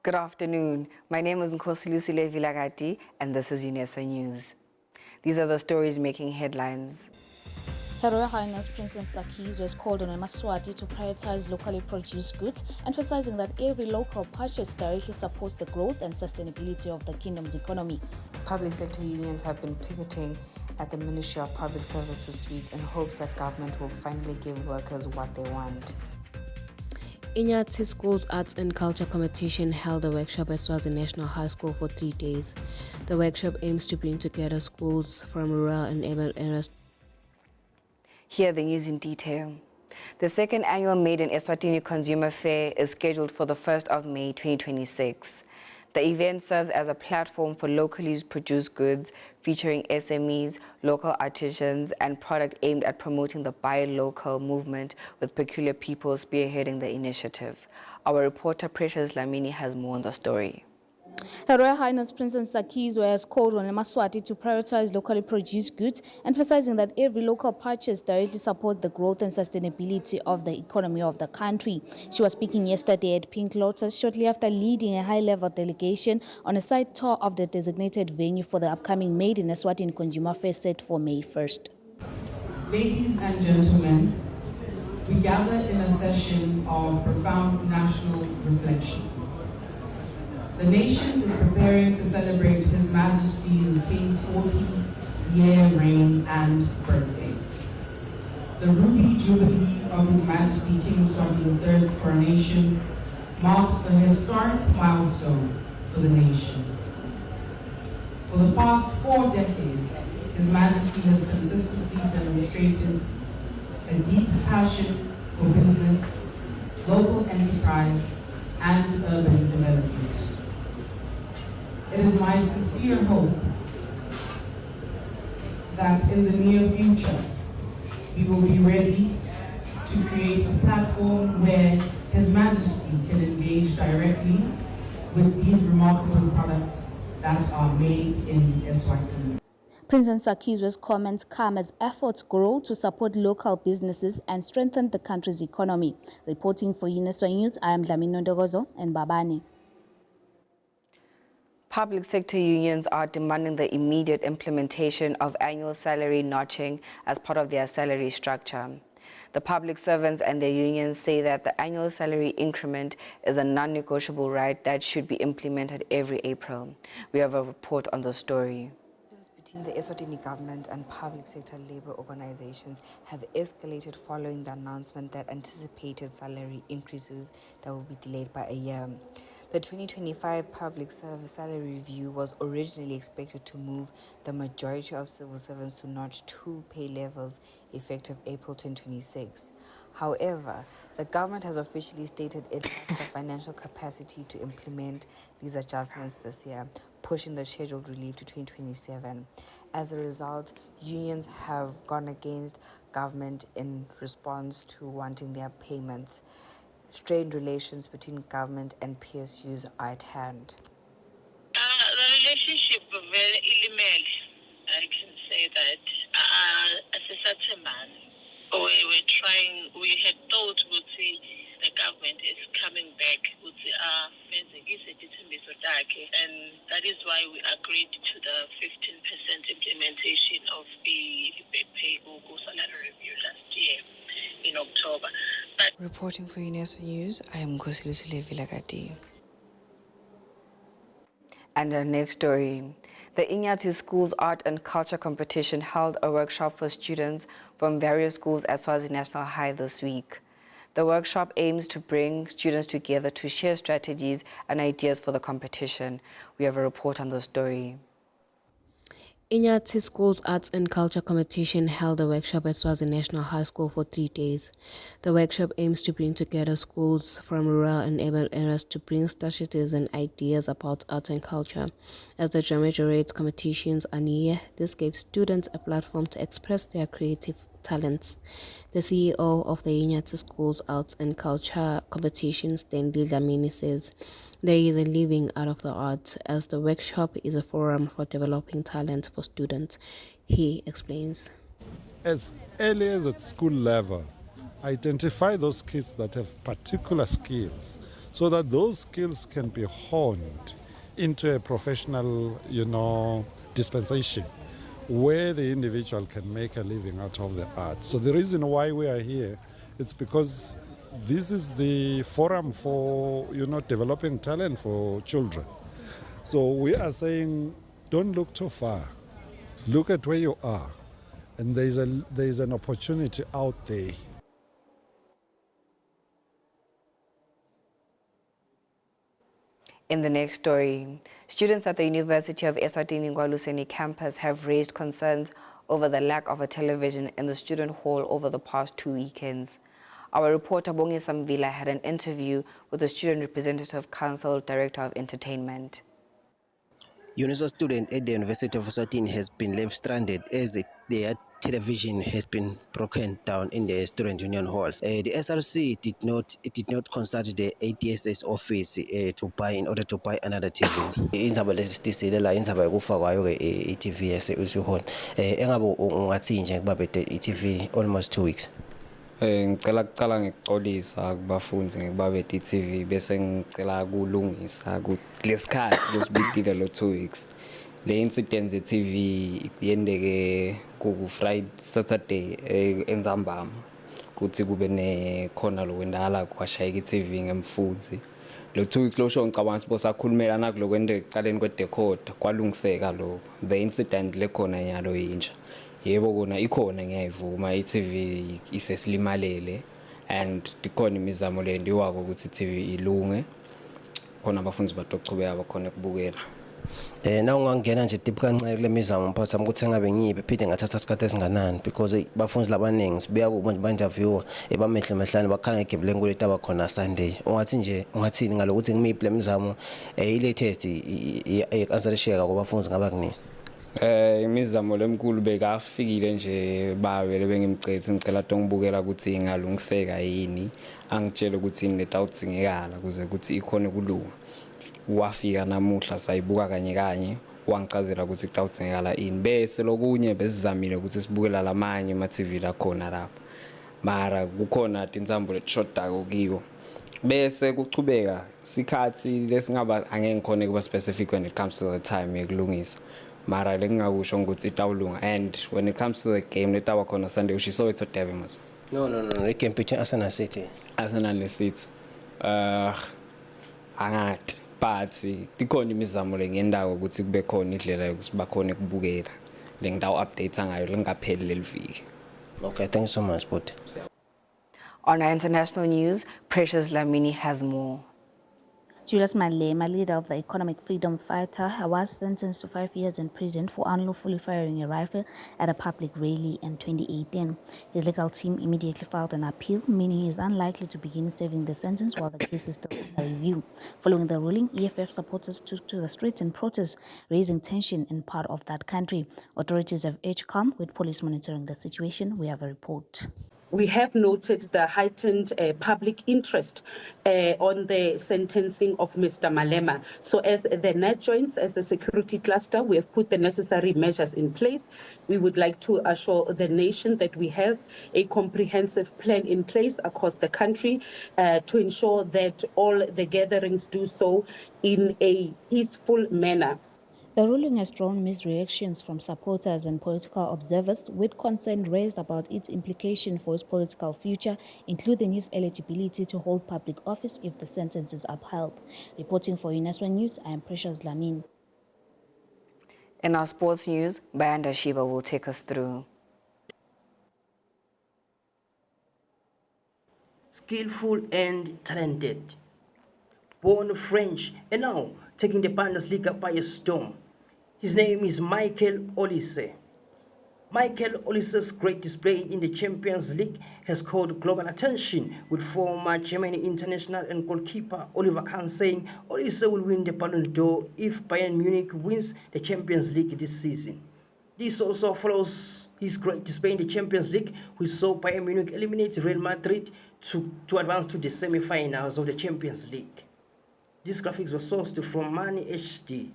Good afternoon. My name is Nkosilusile Vilagati, and this is UNESWA News. These are the stories making headlines. Her Royal Highness Princess Sakis was called on UNESWA to prioritize locally produced goods, emphasizing that every local purchase directly supports the growth and sustainability of the kingdom's economy. Public sector unions have been picketing at the Ministry of Public Service this week in hopes that government will finally give workers what they want. Inyati School's Arts and Culture Competition held a workshop at Swazi National High School for 3 days. The workshop aims to bring together schools from rural and urban areas. Here are the news in detail. The second annual Made in Eswatini Consumer Fair is scheduled for the 1st of May 2026. The event serves as a platform for locally produced goods featuring SMEs, local artisans, and product aimed at promoting the buy local movement, with peculiar people spearheading the initiative. Our reporter Precious Lamini has more on the story. Her Royal Highness Princess Sakis was called on UNESWA to prioritize locally produced goods, emphasizing that every local purchase directly supports the growth and sustainability of the economy of the country. She was speaking yesterday at Pink Lotus shortly after leading a high-level delegation on a site tour of the designated venue for the upcoming Made in Eswatini Consumer Fair set for May 1st. Ladies and gentlemen, we gather in a session of profound national reflection. The nation is preparing to celebrate His Majesty the King's 40-year reign and birthday. The Ruby Jubilee of His Majesty King Mswati III's coronation marks a historic milestone for the nation. For the past 4 decades, His Majesty has consistently demonstrated a deep passion for business, local enterprise, and urban development. It is my sincere hope that in the near future, we will be ready to create a platform where His Majesty can engage directly with these remarkable products that are made in Eswatini. Princess Sakis's comments come as efforts grow to support local businesses and strengthen the country's economy. Reporting for UNESWA News, I am Dlamini Ndogozo and Babani. Public sector unions are demanding the immediate implementation of annual salary notching as part of their salary structure. The public servants and their unions say that the annual salary increment is a non-negotiable right that should be implemented every April. We have a report on the story. Between the Eswatini government and public sector labor organizations have escalated following the announcement that anticipated salary increases that will be delayed by a year. The 2025 Public Service Salary Review was originally expected to move the majority of civil servants to notch 2 pay levels effective April 2026. However, the government has officially stated it lacks the financial capacity to implement these adjustments this year, pushing the scheduled relief to 2027. As a result, unions have gone against government in response to wanting their payments. Strained relations between government and PSUs are at hand. The relationship is very ill-made. I can say that. As a certain man, we had thought the government is coming back with and that is why we agreed to the 15% implementation of the pay salary review last year in October. But reporting for UNESWA News, I am Nkosilusile Vilagati. And our next story. The Inyati School's Art and Culture Competition held a workshop for students from various schools at Swazi National High this week. The workshop aims to bring students together to share strategies and ideas for the competition. We have a report on the story. Inyati School's Arts and Culture Competition held a workshop at Swazi National High School for 3 days. The workshop aims to bring together schools from rural and urban areas to bring strategies and ideas about art and culture. As the Jamajorate competitions are near, this gave students a platform to express their creative talents. The CEO of the Inyati School's Arts and Culture Competition, Stanley Dlamini, says there is a living out of the arts, as the workshop is a forum for developing talent for students. He explains. As early as at school level, identify those kids that have particular skills so that those skills can be honed into a professional, dispensation where the individual can make a living out of the art. So the reason why we are here, it's because this is the forum for, developing talent for children. So we are saying, don't look too far. Look at where you are. And there's an opportunity out there. In the next story, students at the University of Eswatini Ngwaluseni campus have raised concerns over the lack of a television in the student hall over the past 2 weekends. Our reporter Bongi Samvila had an interview with the Student Representative Council Director of Entertainment. UNESWA student at the University of Eswatini has been left stranded as their television has been broken down in the student union hall. The SRC did not consult the ATSS office in order to buy another TV. Indzaba lesisilela indzaba yokufa kwayo ke iTV yase-hall. Engabe ungathi nje kubabede iTV almost 2 weeks. Ngicela kuqala ngikuxolisa kubafundi ngikubabethe iTV bese ngicela kulungisa kulesikhathi losibidile lo 2 weeks. Le incident ye-TV yendeke ku Friday Saturday eNzambama kuthi kube khona lokwendala kwashayeka iTV ngemfundzi. Lo 2 weeks lo show ngicabanga sibosakhulumelana kulokwendeka ekuqaleni kwedecoder kwalungiseka lo. The incident lekhona nyalo yintsha. Yebo kona ikhona ngiyayivuma iTV isesilimalele and ikhona imizamo le ndiwako ukuthi iTV ilunge khona abafundi batochubeka bakhona ukubukela. Na ungangena nje deep kancane kule mizamo mphathi sami ukuthi engabe ngiyibe phinde ngathatha isikhathi esinganani because bafundi labaningi sibuya kubo nje ba-interview bamehle mehlane bakhala ngegame lenkuleti abakhona Sunday. Ungathini ngalokuthi ngimiphi le mizamo i-latest i-answersheka kwabafundi ngaba kunini? Imizamo lemkhulu bekafikile nje babe lebengimcethe ngicela ngibukela ukuthi ingalungiseka yini angitshela ukuthi netawudzingekala kuze ukuthi ikhone kulunga. Wafika namuhla sayibuka kanye wangichazela ukuthi kutawudzingekala ini bese lokunye besizamile ukuthi sibukela lamanye ama-TV lakhona lapha mara kukhona tinzambo letishotako kiwo bese kuchubeka sikhathi lesingaba angeke ngikhone kuba specific when it comes to the time yekulungisa. Mara lengingakusho ukuthi itawulunga and when it comes to the game letawa khona Sunday ushiso etho Derby mas. No, the game between Arsenal City. Arsenal City. Angathi but tikhona imizamo lengendawo ukuthi kube khona indlela yokusibakhona ukubukela. Lengidawo update ngayo lengapheli leliviki. Okay, thank you so much, but On our international news, Precious Lamini has more. Julius Malema, leader of the Economic Freedom Fighter, was sentenced to 5 years in prison for unlawfully firing a rifle at a public rally in 2018. His legal team immediately filed an appeal, meaning he is unlikely to begin serving the sentence while the case is still under review. Following the ruling, EFF supporters took to the streets in protest, raising tension in part of that country. Authorities have urged calm, with police monitoring the situation. We have a report. We have noted the heightened public interest on the sentencing of Mr. Malema. So as the net joins, as the security cluster, we have put the necessary measures in place. We would like to assure the nation that we have a comprehensive plan in place across the country to ensure that all the gatherings do so in a peaceful manner. The ruling has drawn mixed reactions from supporters and political observers, with concern raised about its implication for his political future, including his eligibility to hold public office if the sentence is upheld. Reporting for UNESWA News, I am Precious Lamini. In our sports news, Bayanda Shiva will take us through. Skillful and talented. Born French and now taking the Bundesliga by a storm. His name is Michael Olise. Michael Olise's great display in the Champions League has caught global attention, with former Germany international and goalkeeper Oliver Kahn saying Olise will win the Ballon d'Or if Bayern Munich wins the Champions League this season. This also follows his great display in the Champions League, which saw Bayern Munich eliminate Real Madrid to advance to the semi-finals of the Champions League. These graphics were sourced from Money HD.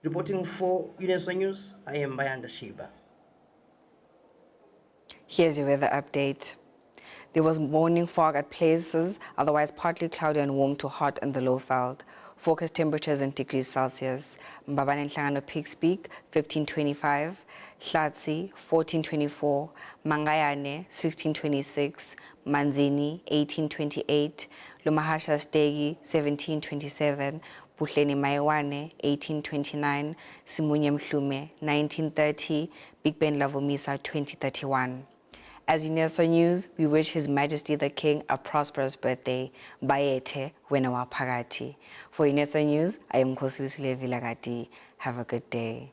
Reporting for UNESWA News, I am Bayanda Shiba. Here's your weather update. There was morning fog at places, otherwise partly cloudy and warm to hot in the Lowveld. Forecast temperatures in degrees Celsius. Mbabane and Hlangano Peaks Peak, 1525. Hlatsi, 1424. Mangayane, 1626. Manzini, 1828. Lumahasha Stegi, 1727. Buhleni Maiwane, 1829. Simunye Mhlume, 1930. Big Ben Lavomisa, 2031. As UNESWA News, we wish His Majesty the King a prosperous birthday. Bayete wena waphakathi. For UNESWA News, I am Khosilisile Vilagati. Have a good day.